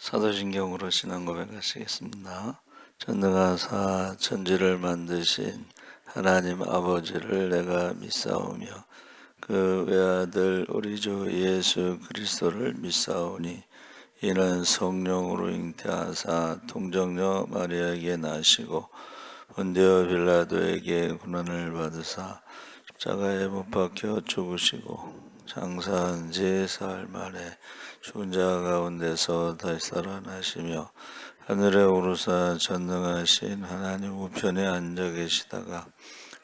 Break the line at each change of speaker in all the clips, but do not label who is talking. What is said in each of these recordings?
사도신경으로 신앙 고백하시겠습니다. 전능하사 천지를 만드신 하나님 아버지를 내가 믿사오며 그 외아들 우리 주 예수 그리스도를 믿사오니 이는 성령으로 잉태하사 동정녀 마리아에게 나시고 본디오 빌라도에게 고난을 받으사 십자가에 못 박혀 죽으시고 장사한 지 사흘 만에 죽은 자 가운데서 다시 살아나시며 하늘에 오르사 전능하신 하나님 우편에 앉아 계시다가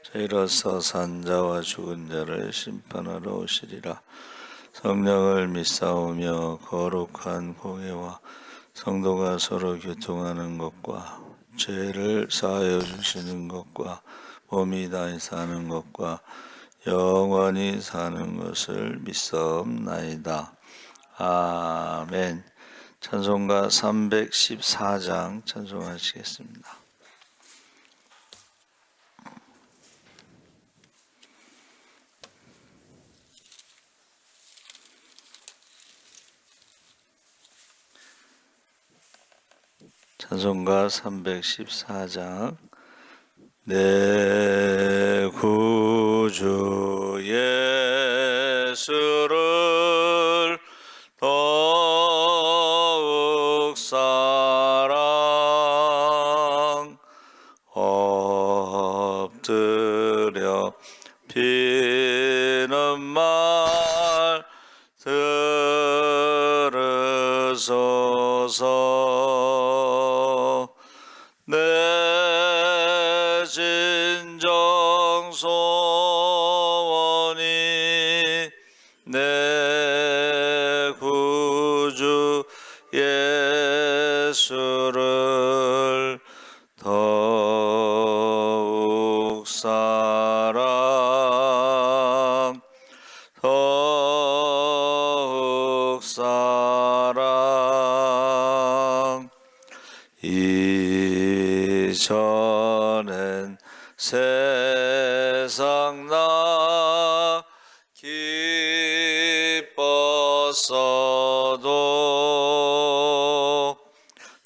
저희로서 산 자와 죽은 자를 심판하러 오시리라. 성령을 믿사오며 거룩한 공예와 성도가 서로 교통하는 것과 죄를 사하여 주시는 것과 몸이 다시 사는 것과 영원히 사는 것을 믿사옵나이다. 아멘. 찬송가 314장 찬송하시겠습니다. 찬송가 314장. 내 구주 예수를 더욱 사랑 엎드려 비는 말 들으소서. 내 진정 소원이 내 구주 예수를 더욱 사랑 더욱 사랑. 이전엔 세상 나 기뻤어도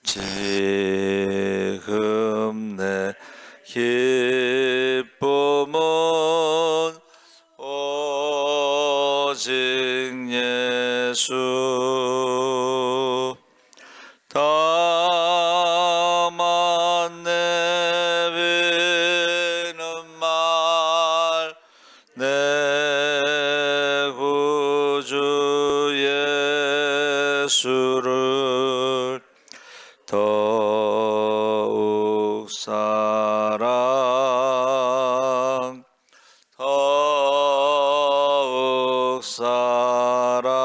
지금 내 기쁨은 오직 예수. 다만 내비는 말 내 구주 예수를 더욱 사랑 더욱 사랑.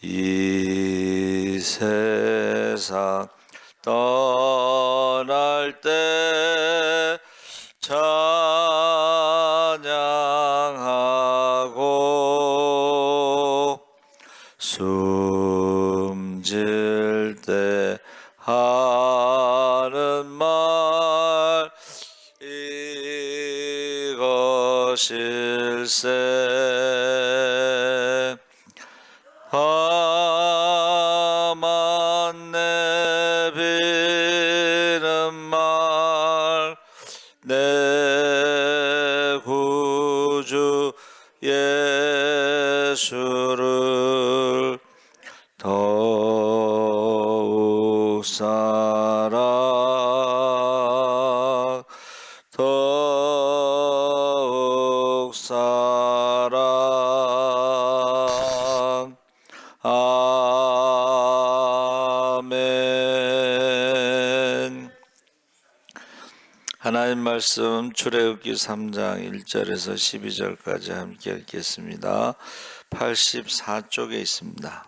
이 세상 떠날 때 찬양하고 숨질 때 하는 말 이것일세. 다만 내비는 말 내 구주 예수를 더욱 사랑 더욱 사랑. 아멘. 하나님 말씀 출애굽기 3장 1절에서 12절까지 함께 읽겠습니다. 84쪽에 있습니다.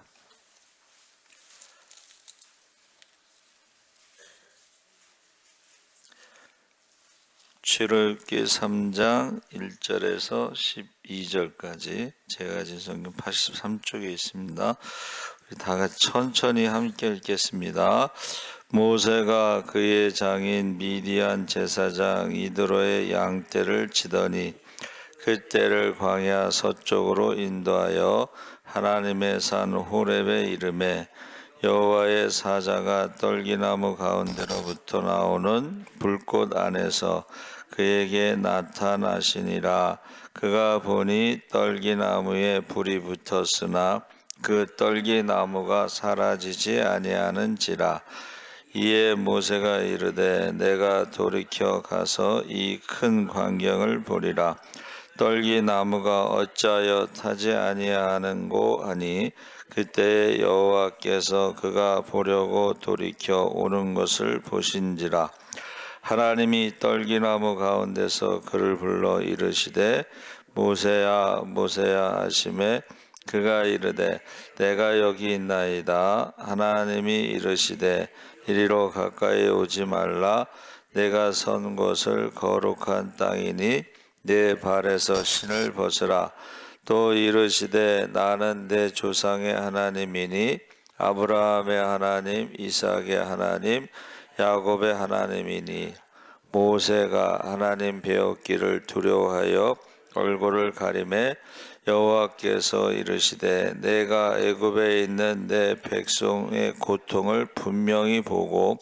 출애굽기 3장 1절에서 12절까지 제가 가진 성경 83쪽에 있습니다. 우리 다 같이 천천히 함께 읽겠습니다. 모세가 그의 장인 미디안 제사장 이드로의 양떼를 치더니 그 떼를 광야 서쪽으로 인도하여 하나님의 산 호렙에 이르매 여호와의 사자가 떨기나무 가운데로부터 나오는 불꽃 안에서 그에게 나타나시니라. 그가 보니 떨기나무에 불이 붙었으나 그 떨기나무가 사라지지 아니하는지라. 이에 모세가 이르되 내가 돌이켜 가서 이 큰 광경을 보리라. 떨기나무가 어찌하여 타지 아니하는고 하니 그때에 여호와께서 그가 보려고 돌이켜 오는 것을 보신지라. 하나님이 떨기나무 가운데서 그를 불러 이르시되 모세야 모세야 하시매 그가 이르되 내가 여기 있나이다. 하나님이 이르시되 이리로 가까이 오지 말라. 내가 선 곳을 거룩한 땅이니 내 발에서 신을 벗으라. 또 이르시되 나는 내 조상의 하나님이니 아브라함의 하나님 이삭의 하나님 야곱의 하나님이니. 모세가 하나님 배웠기를 두려워하여 얼굴을 가리매 여호와께서 이르시되 내가 애굽에 있는 내 백성의 고통을 분명히 보고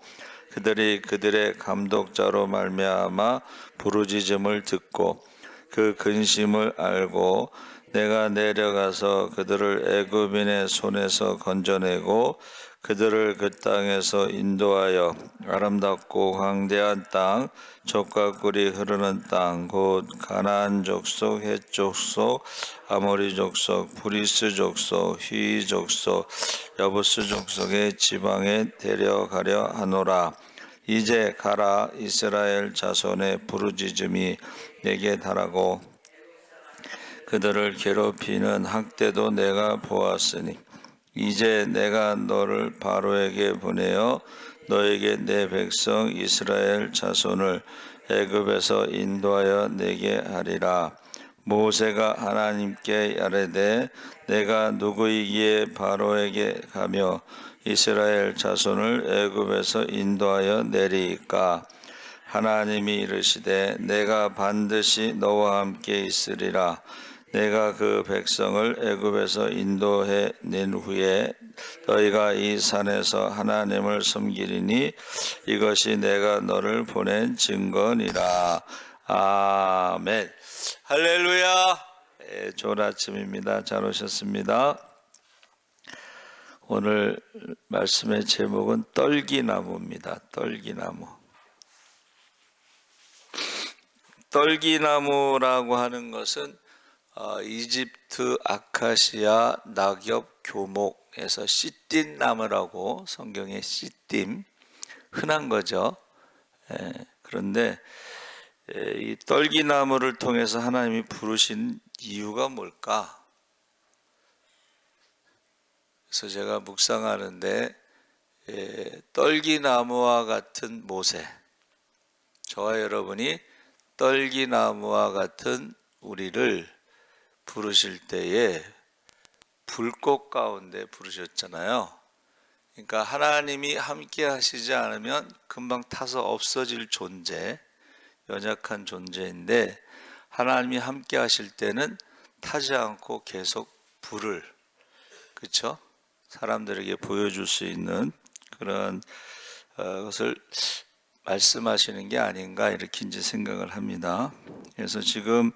그들이 그들의 감독자로 말미암아 부르짖음을 듣고 그 근심을 알고 내가 내려가서 그들을 애굽인의 손에서 건져내고 그들을 그 땅에서 인도하여 아름답고 광대한 땅, 젖과 꿀이 흐르는 땅, 곧 가나안 족속, 헷 족속, 아모리 족속, 브리스 족속, 휘 족속, 여부스 족속의 지방에 데려가려 하노라. 이제 가라. 이스라엘 자손의 부르짖음이 내게 달하고 그들을 괴롭히는 학대도 내가 보았으니 이제 내가 너를 바로에게 보내어 너에게 내 백성 이스라엘 자손을 애굽에서 인도하여 내게 하리라. 모세가 하나님께 아뢰되 내가 누구이기에 바로에게 가며 이스라엘 자손을 애굽에서 인도하여 내리이까. 하나님이 이르시되 내가 반드시 너와 함께 있으리라. 내가 그 백성을 애굽에서 인도해 낸 후에 너희가 이 산에서 하나님을 섬기리니 이것이 내가 너를 보낸 증거니라. 아멘. 할렐루야. 좋은 아침입니다. 잘 오셨습니다. 오늘 말씀의 제목은 떨기나무입니다. 떨기나무. 떨기나무라고 하는 것은 이집트 아카시아 낙엽 교목에서 씨띠 나무라고 성경에 씨띠 흔한 거죠. 그런데 이 떨기나무를 통해서 하나님이 부르신 이유가 뭘까? 그래서 제가 묵상하는데 떨기나무와 같은 모세, 저와 여러분이 떨기나무와 같은 우리를 부르실 때에 불꽃 가운데 부르셨잖아요. 그러니까 하나님이 함께 하시지 않으면 금방 타서 없어질 존재, 연약한 존재인데 하나님이 함께 하실 때는 타지 않고 계속 불을, 그렇죠? 사람들에게 보여줄 수 있는 그런 것을 말씀하시는 게 아닌가 이렇게 이제 생각을 합니다. 그래서 지금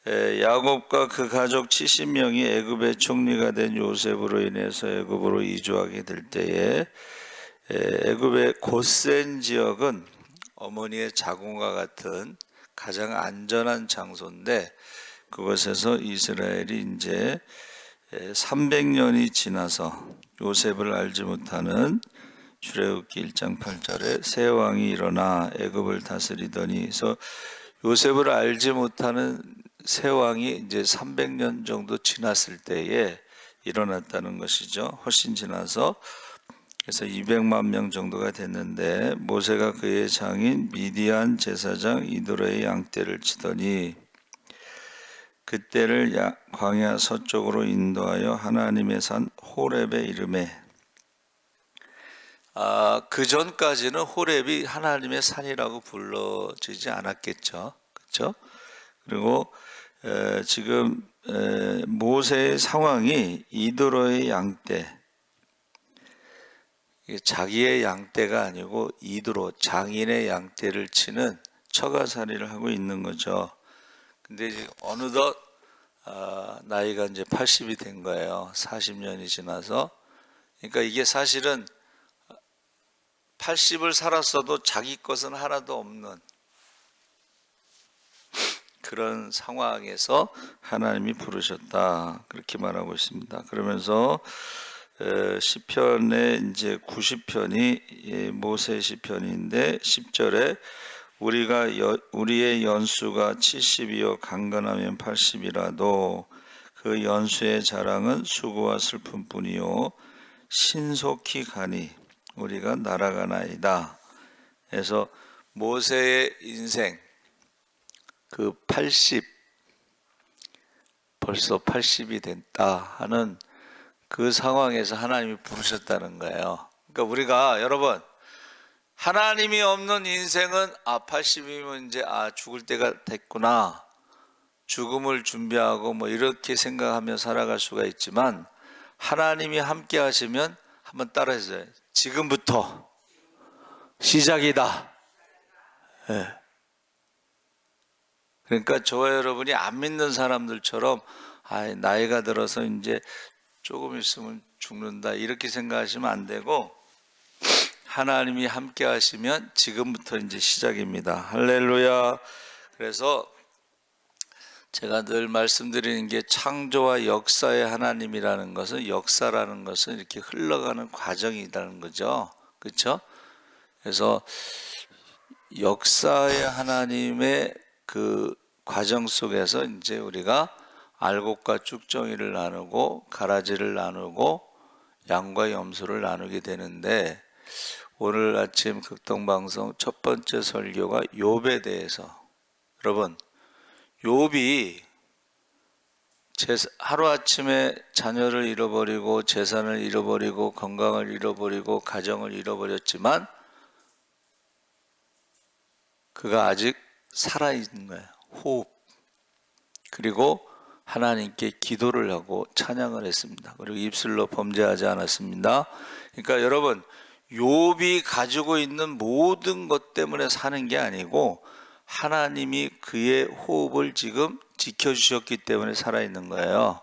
야곱과 그 가족 70명이 애굽의 총리가 된 요셉으로 인해서 애굽으로 이주하게 될 때에 애굽의 고센 지역은 어머니의 자궁과 같은 가장 안전한 장소인데 그곳에서 이스라엘이 이제 300년이 지나서 요셉을 알지 못하는 출애굽기 1장 8절에 새 왕이 일어나 애굽을 다스리더니 그래서 요셉을 알지 못하는 새 왕이 이제 300년 정도 지났을 때에 일어났다는 것이죠. 훨씬 지나서 그래서 200만 명 정도가 됐는데 모세가 그의 장인 미디안 제사장 이도레의 양떼를 치더니 그때를 광야 서쪽으로 인도하여 하나님의 산 호렙에 이르매 그 전까지는 호렙이 하나님의 산이라고 불러지지 않았겠죠. 그렇죠? 그리고 지금 모세의 상황이 이드로의 양떼, 자기의 양떼가 아니고 이드로 장인의 양떼를 치는 처가살이를 하고 있는 거죠. 근데 이제 어느덧 나이가 이제 80이 된 거예요. 40년이 지나서. 그러니까 이게 사실은 80을 살았어도 자기 것은 하나도 없는 그런 상황에서 하나님이 부르셨다, 그렇게 말하고 있습니다. 그러면서 시편의 이제 90편이 모세 시편인데 10절에 우리의 연수가 70이요 강건하면 80이라도 그 연수의 자랑은 수고와 슬픔뿐이요 신속히 가니 우리가 날아가나이다. 그래서 모세의 인생 그 80, 벌써 80이 됐다 하는 그 상황에서 하나님이 부르셨다는 거예요. 그러니까 우리가 여러분, 하나님이 없는 인생은 80이면 이제 죽을 때가 됐구나, 죽음을 준비하고 뭐 이렇게 생각하며 살아갈 수가 있지만, 하나님이 함께 하시면 한번 따라해주세요. 지금부터 시작이다. 네. 그러니까 저와 여러분이 안 믿는 사람들처럼 나이가 들어서 이제 조금 있으면 죽는다 이렇게 생각하시면 안 되고, 하나님이 함께 하시면 지금부터 이제 시작입니다. 할렐루야. 그래서 제가 늘 말씀드리는 게, 창조와 역사의 하나님이라는 것은, 역사라는 것은 이렇게 흘러가는 과정이라는 거죠. 그렇죠? 그래서 역사의 하나님의 그 과정 속에서 이제 우리가 알곡과 쭉정이를 나누고 가라지를 나누고 양과 염소를 나누게 되는데, 오늘 아침 극동방송 첫 번째 설교가 욥에 대해서, 여러분 욥이 하루아침에 자녀를 잃어버리고 재산을 잃어버리고 건강을 잃어버리고 가정을 잃어버렸지만 그가 아직 살아있는 거예요. 호흡. 그리고 하나님께 기도를 하고 찬양을 했습니다. 그리고 입술로 범죄하지 않았습니다. 그러니까 여러분, 욥이 가지고 있는 모든 것 때문에 사는 게 아니고 하나님이 그의 호흡을 지금 지켜주셨기 때문에 살아있는 거예요.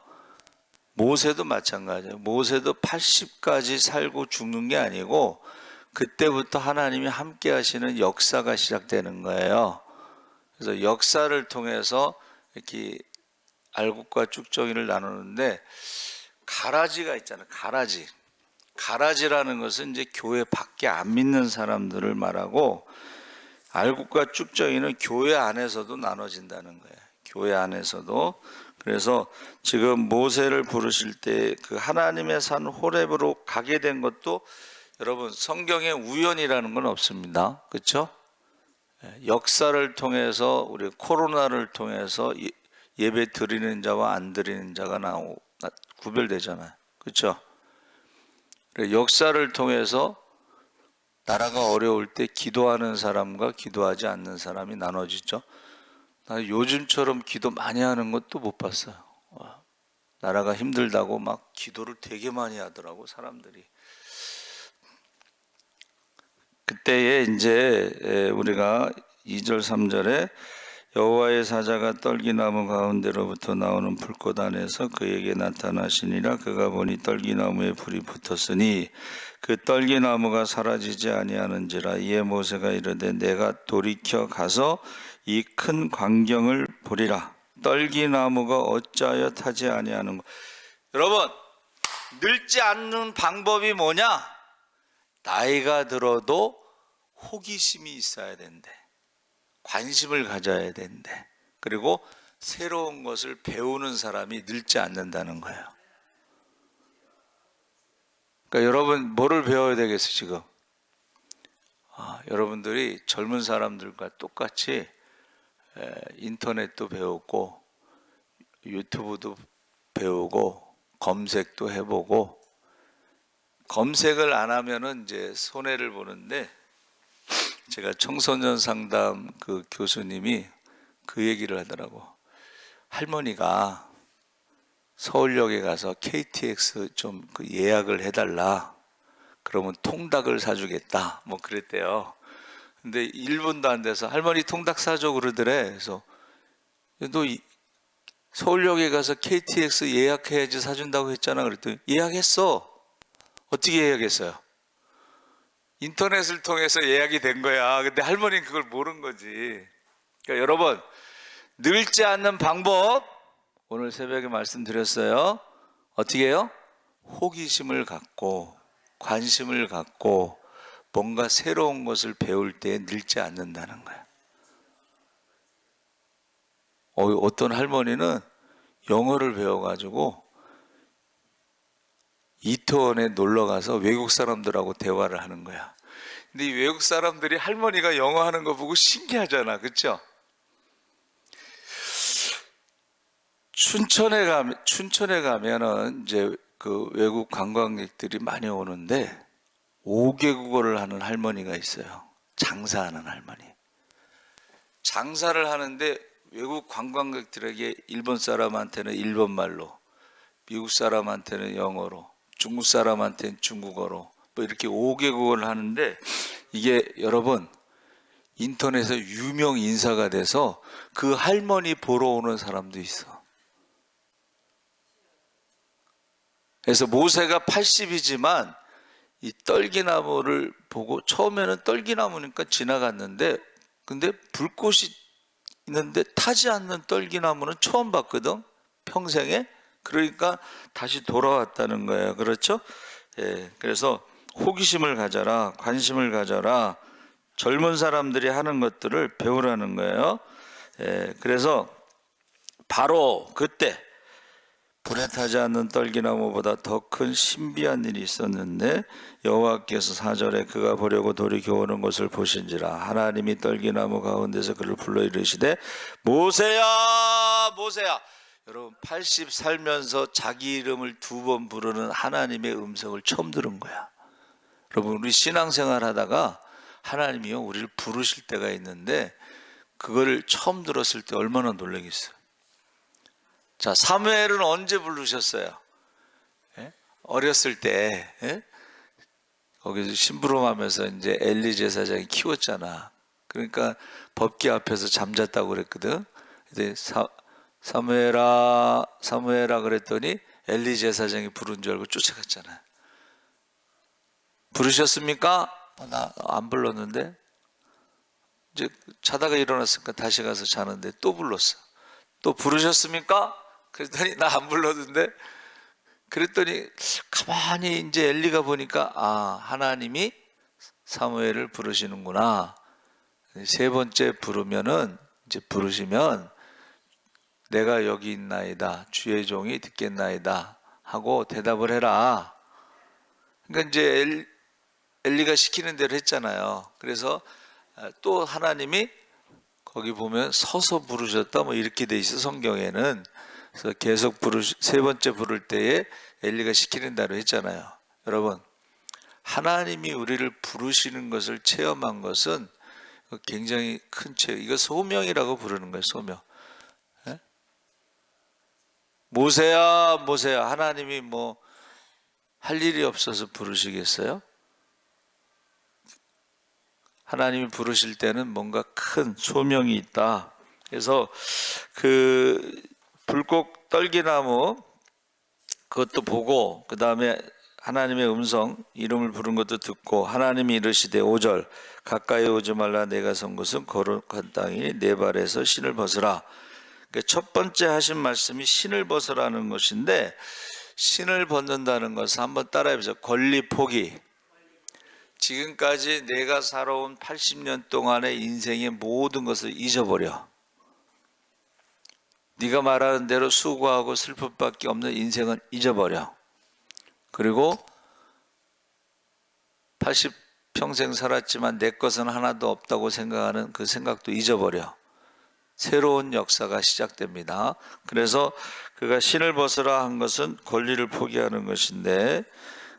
모세도 마찬가지예요. 모세도 80까지 살고 죽는 게 아니고 그때부터 하나님이 함께 하시는 역사가 시작되는 거예요. 그래서 역사를 통해서 이렇게 알곡과 쭉정이를 나누는데, 가라지가 있잖아요. 가라지라는 것은 이제 교회 밖에 안 믿는 사람들을 말하고, 알곡과 쭉정이는 교회 안에서도 나눠진다는 거예요. 교회 안에서도. 그래서 지금 모세를 부르실 때 그 하나님의 산 호렙으로 가게 된 것도, 여러분 성경에 우연이라는 건 없습니다. 그렇죠? 역사를 통해서, 우리 코로나를 통해서 예배 드리는 자와 안 드리는 자가 구별되잖아요. 그렇죠? 역사를 통해서 나라가 어려울 때 기도하는 사람과 기도하지 않는 사람이 나눠지죠. 나 요즘처럼 기도 많이 하는 것도 못 봤어요. 나라가 힘들다고 막 기도를 되게 많이 하더라고, 사람들이. 그때에 이제 우리가 2절 3절에 여호와의 사자가 떨기나무 가운데로부터 나오는 불꽃 안에서 그에게 나타나시니라. 그가 보니 떨기나무에 불이 붙었으니 그 떨기나무가 사라지지 아니하는지라. 이에 모세가 이르되 내가 돌이켜 가서 이 큰 광경을 보리라. 떨기나무가 어찌하여 타지 아니하는고. 여러분, 늙지 않는 방법이 뭐냐? 나이가 들어도 호기심이 있어야 된대. 관심을 가져야 된대. 그리고 새로운 것을 배우는 사람이 늙지 않는다는 거예요. 그러니까 여러분, 뭐를 배워야 되겠어요, 지금? 여러분들이 젊은 사람들과 똑같이 인터넷도 배우고 유튜브도 배우고 검색도 해보고, 검색을 안 하면은 이제 손해를 보는데, 제가 청소년 상담 그 교수님이 그 얘기를 하더라고. 할머니가 서울역에 가서 KTX 좀 그 예약을 해달라. 그러면 통닭을 사주겠다. 뭐 그랬대요. 근데 1분도 안 돼서 할머니 통닭 사줘 그러더래. 그래서 너 서울역에 가서 KTX 예약해야지 사준다고 했잖아. 그랬더니 예약했어. 어떻게 예약했어요? 인터넷을 통해서 예약이 된 거야. 근데 할머니는 그걸 모르는 거지. 그러니까 여러분, 늙지 않는 방법 오늘 새벽에 말씀드렸어요. 어떻게 해요? 호기심을 갖고 관심을 갖고 뭔가 새로운 것을 배울 때 늙지 않는다는 거예요. 어떤 할머니는 영어를 배워가지고 이태원에 놀러 가서 외국 사람들하고 대화를 하는 거야. 근데 이 외국 사람들이 할머니가 영어 하는 거 보고 신기하잖아. 그렇죠? 춘천에 가면은 이제 그 외국 관광객들이 많이 오는데 5개국어를 하는 할머니가 있어요. 장사하는 할머니. 장사를 하는데 외국 관광객들에게 일본 사람한테는 일본말로, 미국 사람한테는 영어로, 중국 사람한테는 중국어로 뭐 이렇게 5개국어를 하는데 이게 여러분 인터넷에 유명 인사가 돼서 그 할머니 보러 오는 사람도 있어. 그래서 모세가 80이지만 이 떨기나무를 보고 처음에는 떨기나무니까 지나갔는데 근데 불꽃이 있는데 타지 않는 떨기나무는 처음 봤거든 평생에. 그러니까 다시 돌아왔다는 거예요. 그렇죠? 예, 그래서 호기심을 가져라, 관심을 가져라. 젊은 사람들이 하는 것들을 배우라는 거예요. 예, 그래서 바로 그때 불에 타지 않는 떨기나무보다 더 큰 신비한 일이 있었는데 여호와께서 4절에 그가 보려고 돌이 겨오는 것을 보신지라 하나님이 떨기나무 가운데서 그를 불러 이르시되 모세야 모세야. 여러분 80 살면서 자기 이름을 2번 부르는 하나님의 음성을 처음 들은 거야. 여러분 우리 신앙생활 하다가 하나님이요 우리를 부르실 때가 있는데 그거를 처음 들었을 때 얼마나 놀라겠어요. 자, 사무엘은 언제 부르셨어요? 예? 어렸을 때 예? 거기서 심부름하면서 이제 엘리 제사장이 키웠잖아. 그러니까 법궤 앞에서 잠잤다고 그랬거든. 근데 사무엘아 사무엘아 그랬더니 엘리 제사장이 부른 줄 알고 쫓아갔잖아. 부르셨습니까? 나 안 불렀는데. 이제 자다가 일어났으니까 다시 가서 자는데 또 불렀어. 또 부르셨습니까? 그랬더니 나 안 불렀는데. 그랬더니 가만히 이제 엘리가 보니까 하나님이 사무엘을 부르시는구나. 3번째 부르면은 이제 부르시면 내가 여기 있나이다. 주의 종이 듣겠나이다. 하고 대답을 해라. 그러니까 이제 엘리가 시키는 대로 했잖아요. 그래서 또 하나님이 거기 보면 서서 부르셨다 뭐 이렇게 돼 있어 성경에는. 그래서 계속 3번째 부를 때에 엘리가 시키는 대로 했잖아요. 여러분 하나님이 우리를 부르시는 것을 체험한 것은 굉장히 큰 체험. 이거 소명이라고 부르는 거예요. 소명. 예? 모세야 모세야. 하나님이 뭐 할 일이 없어서 부르시겠어요? 하나님이 부르실 때는 뭔가 큰 소명이 있다. 그래서 그 불꽃 떨기나무 그것도 보고 그 다음에 하나님의 음성 이름을 부른 것도 듣고 하나님이 이르시되 5절 가까이 오지 말라 내가 선 곳은 거룩한 땅이니 내 발에서 신을 벗으라. 그러니까 첫 번째 하신 말씀이 신을 벗으라는 것인데 신을 벗는다는 것을 한번 따라해보세요. 권리 포기. 지금까지 내가 살아온 80년 동안의 인생의 모든 것을 잊어버려. 네가 말하는 대로 수고하고 슬픔밖에 없는 인생은 잊어버려. 그리고 80평생 살았지만 내 것은 하나도 없다고 생각하는 그 생각도 잊어버려. 새로운 역사가 시작됩니다. 그래서 그가 신을 벗으라 한 것은 권리를 포기하는 것인데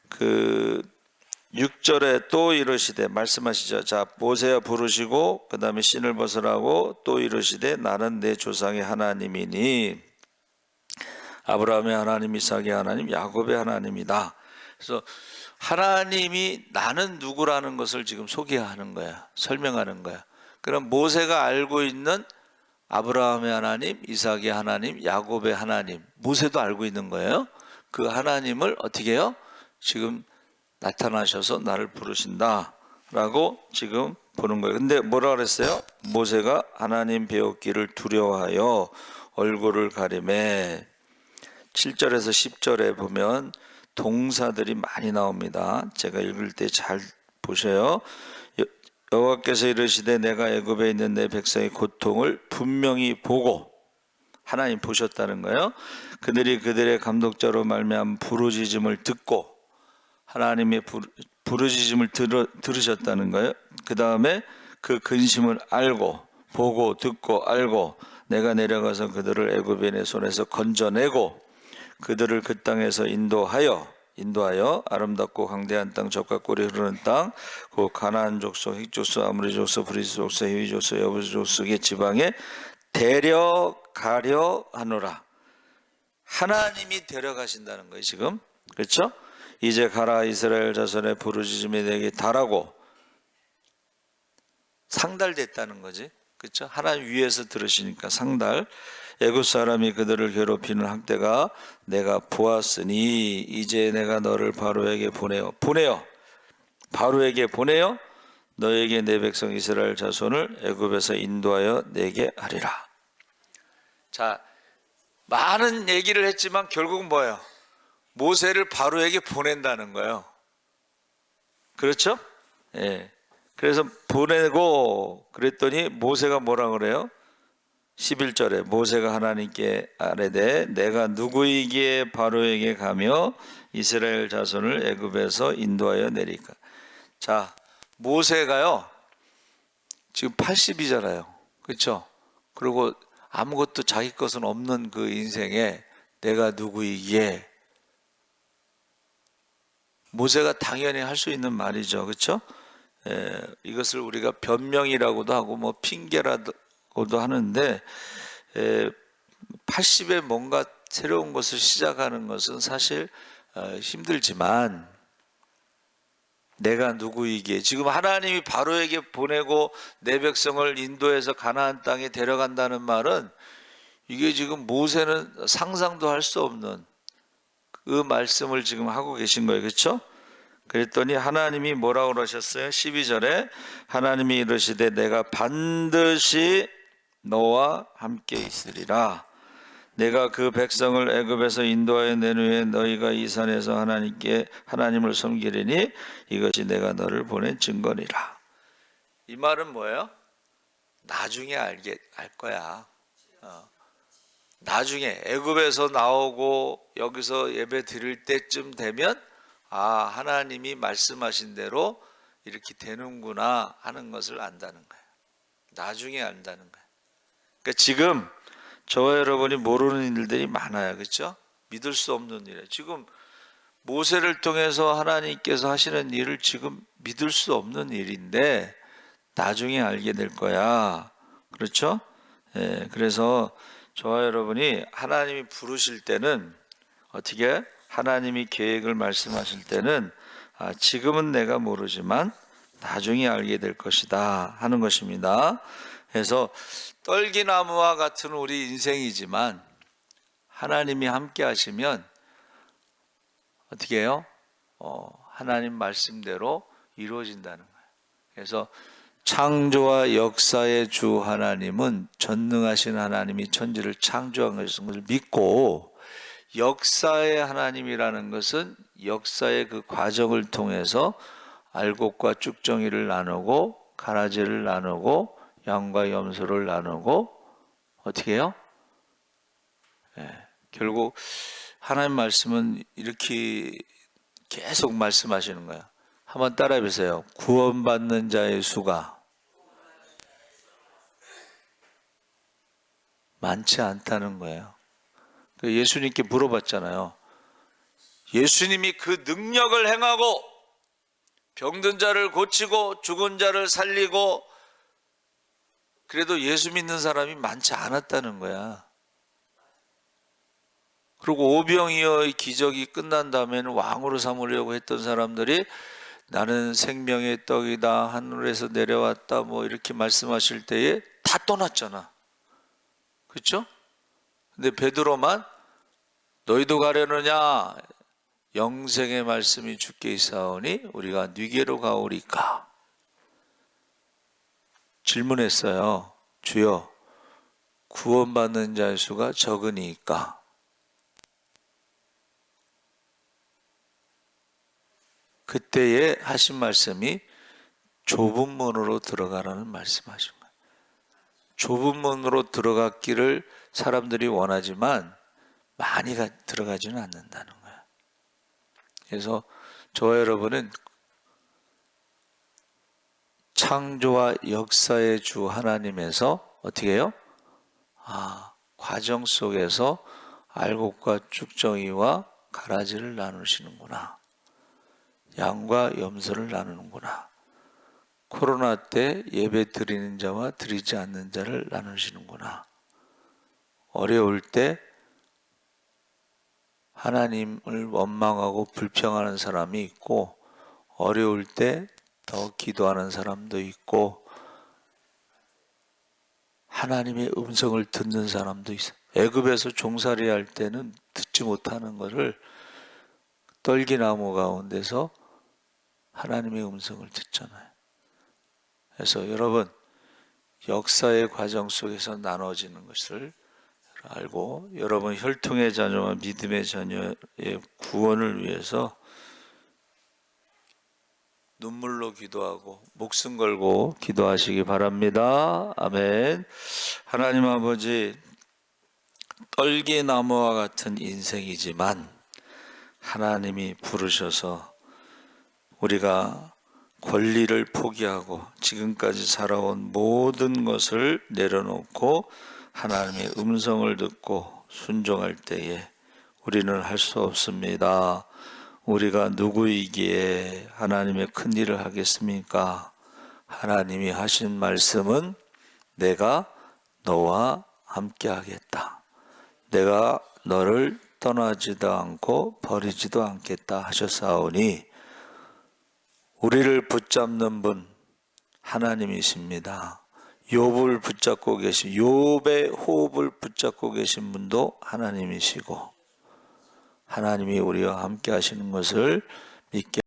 그 6절에 또 이르시되 말씀하시죠. 자 모세야 부르시고 그 다음에 신을 벗으라고 또 이르시되 나는 내 조상의 하나님이니 아브라함의 하나님, 이삭의 하나님, 야곱의 하나님이다. 그래서 하나님이 나는 누구라는 것을 지금 소개하는 거야. 설명하는 거야. 그럼 모세가 알고 있는 아브라함의 하나님, 이삭의 하나님, 야곱의 하나님, 모세도 알고 있는 거예요. 그 하나님을 어떻게 해요? 지금 나타나셔서 나를 부르신다 라고 지금 보는 거예요. 근데 뭐라 그랬어요? 모세가 하나님 배웠기를 두려워하여 얼굴을 가리매. 7절에서 10절에 보면 동사들이 많이 나옵니다. 제가 읽을 때 잘 보셔요. 여호와께서 이르시되 내가 애굽에 있는 내 백성의 고통을 분명히 보고, 하나님 보셨다는 거예요. 그들이 그들의 감독자로 말미암은 부르짖음을 듣고, 하나님의 부르짖음을 들으셨다는 거예요. 그 다음에 그 근심을 알고, 보고 듣고 알고, 내가 내려가서 그들을 애굽인의 내 손에서 건져내고 그들을 그 땅에서 인도하여 아름답고 광대한 땅, 젖과 꿀이 흐르는 땅, 그 가나안 족속, 헷 족속, 아모리 족속, 브리스 족속, 히위 족속, 여부스 족속의 지방에 데려가려 하노라. 하나님이 데려가신다는 거예요 지금. 그렇죠? 이제 가라, 이스라엘 자손의 부르짖음이 내게 달하고. 상달됐다는 거지. 그렇죠? 하나님 위에서 들으시니까 상달. 애굽 사람이 그들을 괴롭히는 학대가 내가 보았으니 이제 내가 너를 바로에게 보내어 바로에게 보내어 너에게 내 백성 이스라엘 자손을 애굽에서 인도하여 내게 하리라. 자, 많은 얘기를 했지만 결국은 뭐예요? 모세를 바로에게 보낸다는 거예요. 그렇죠? 예. 그래서 보내고 그랬더니 모세가 뭐라 그래요? 11절에 모세가 하나님께 아뢰되 내가 누구이기에 바로에게 가며 이스라엘 자손을 애굽에서 인도하여 내리까. 자, 모세가요 지금 80이잖아요. 그렇죠? 그리고 아무것도 자기 것은 없는 그 인생에 내가 누구이기에, 모세가 당연히 할 수 있는 말이죠. 그렇죠? 이것을 우리가 변명이라고도 하고 뭐 핑계라고도 하는데, 80에 뭔가 새로운 것을 시작하는 것은 사실 힘들지만, 내가 누구이기에, 지금 하나님이 바로에게 보내고 내 백성을 인도해서 가나안 땅에 데려간다는 말은, 이게 지금 모세는 상상도 할 수 없는 그 말씀을 지금 하고 계신 거예요. 그렇죠? 그랬더니 하나님이 뭐라고 그러셨어요? 12절에 하나님이 이르시되 내가 반드시 너와 함께 있으리라. 내가 그 백성을 애굽에서 인도하여 낸 후에 너희가 이 산에서 하나님을 섬기리니 이것이 내가 너를 보낸 증거니라. 이 말은 뭐예요? 나중에 알 거야. 나중에 애굽에서 나오고 여기서 예배 드릴 때쯤 되면 하나님이 말씀하신 대로 이렇게 되는구나 하는 것을 안다는 거예요. 나중에 안다는 거예요. 그러니까 지금 저와 여러분이 모르는 일들이 많아요. 그렇죠? 믿을 수 없는 일이에요. 지금 모세를 통해서 하나님께서 하시는 일을 지금 믿을 수 없는 일인데 나중에 알게 될 거야. 그렇죠? 그래서 저와 여러분이 하나님이 부르실 때는 어떻게, 하나님이 계획을 말씀하실 때는 지금은 내가 모르지만 나중에 알게 될 것이다 하는 것입니다. 그래서 떨기나무와 같은 우리 인생이지만 하나님이 함께 하시면 어떻게 해요? 하나님 말씀대로 이루어진다는 거예요. 그래서 창조와 역사의 주 하나님은 전능하신 하나님이 천지를 창조한 것을 믿고, 역사의 하나님이라는 것은 역사의 그 과정을 통해서 알곡과 쭉정이를 나누고 가라지를 나누고 양과 염소를 나누고 어떻게 해요? 결국 하나님 말씀은 이렇게 계속 말씀하시는 거예요. 한번 따라해 보세요. 구원받는 자의 수가 많지 않다는 거예요. 예수님께 물어봤잖아요. 예수님이 그 능력을 행하고 병든 자를 고치고 죽은 자를 살리고 그래도 예수 믿는 사람이 많지 않았다는 거야. 그리고 오병이어의 기적이 끝난 다음에는 왕으로 삼으려고 했던 사람들이 나는 생명의 떡이다, 하늘에서 내려왔다, 뭐 이렇게 말씀하실 때에 다 떠났잖아. 그렇죠? 근데 베드로만 너희도 가려느냐? 영생의 말씀이 주께 있사오니 우리가 네게로 가오리까? 질문했어요. 주여, 구원받는 자의 수가 적으니까. 그때에 하신 말씀이 좁은 문으로 들어가라는 말씀하신 거예요. 좁은 문으로 들어갔기를 사람들이 원하지만 많이 들어가지는 않는다는 거예요. 그래서 저와 여러분은 창조와 역사의 주 하나님에서 어떻게 해요? 과정 속에서 알곡과 쭉정이와 가라지를 나누시는구나. 양과 염소를 나누는구나. 코로나 때 예배 드리는 자와 드리지 않는 자를 나누시는구나. 어려울 때 하나님을 원망하고 불평하는 사람이 있고, 어려울 때 더 기도하는 사람도 있고, 하나님의 음성을 듣는 사람도 있어요. 애굽에서 종살이 할 때는 듣지 못하는 것을 떨기나무 가운데서 하나님의 음성을 듣잖아요. 그래서 여러분, 역사의 과정 속에서 나눠지는 것을 알고, 여러분 혈통의 자녀와 믿음의 자녀의 구원을 위해서 눈물로 기도하고 목숨 걸고 기도하시기 바랍니다. 아멘. 하나님 아버지, 떨기나무와 같은 인생이지만 하나님이 부르셔서 우리가 권리를 포기하고 지금까지 살아온 모든 것을 내려놓고 하나님의 음성을 듣고 순종할 때에 우리는 할 수 없습니다. 우리가 누구이기에 하나님의 큰 일을 하겠습니까? 하나님이 하신 말씀은 내가 너와 함께 하겠다. 내가 너를 떠나지도 않고 버리지도 않겠다 하셨사오니 우리를 붙잡는 분 하나님이십니다. 욥을 붙잡고 계신, 욥의 호흡을 붙잡고 계신 분도 하나님이시고 하나님이 우리와 함께 하시는 것을 믿게